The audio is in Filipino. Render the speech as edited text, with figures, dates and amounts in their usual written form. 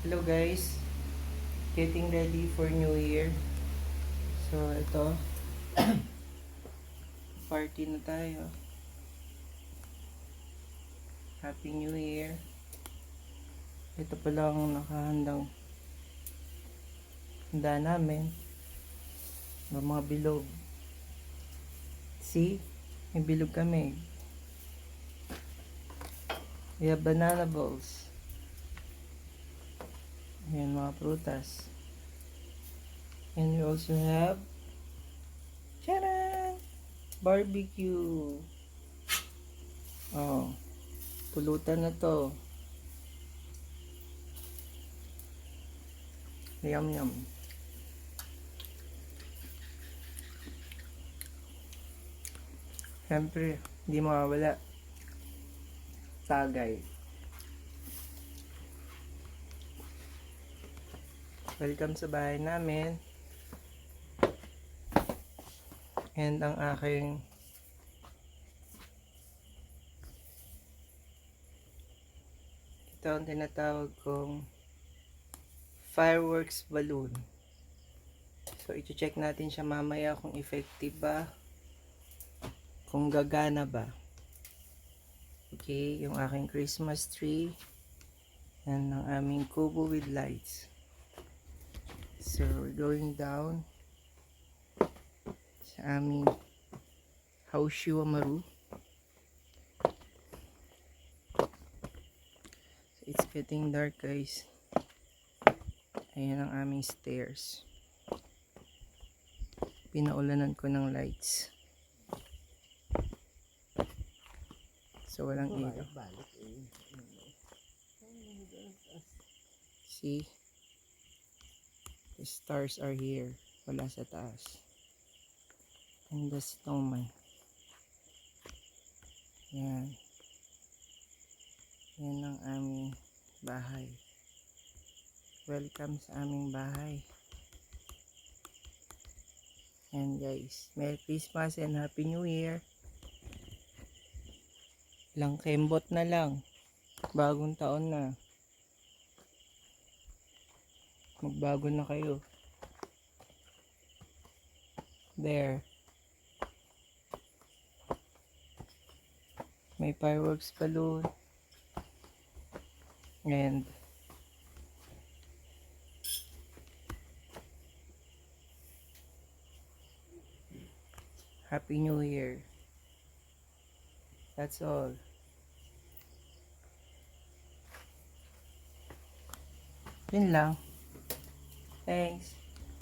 Hello guys, getting ready for New Year. So ito, party na tayo. Happy New Year. Ito pa lang nakahandang handa namin. May mga bilog. See? May bilog kami. We have banana balls. Ayan mga prutas. And we also have Charan! Barbecue. Oh, pulutan na to. Yum yum. Siyempre, hindi mawawala. Tagay. Welcome sa bahay namin. And ang aking ito ang tinatawag kong fireworks balloon. So, ito-check natin siya mamaya kung effective ba, kung gagana ba. Okay, yung aking Christmas tree. Yan ang aming kubo with lights. So, we're going down sa aming Houseshoe Amaru. So, it's getting dark guys. Ayan ang aming stairs. Pinaulanan ko ng lights. So, walang ilaw. See? The stars are here. Wala sa taas. And the snowman. Yan. Yan ang aming bahay. Welcome sa aming bahay. And guys, Merry Christmas and Happy New Year. Lang kembot na lang. Bagong taon na. Magbago na kayo. There. May fireworks balloon. And Happy New Year. That's all. Yun lang. Thanks.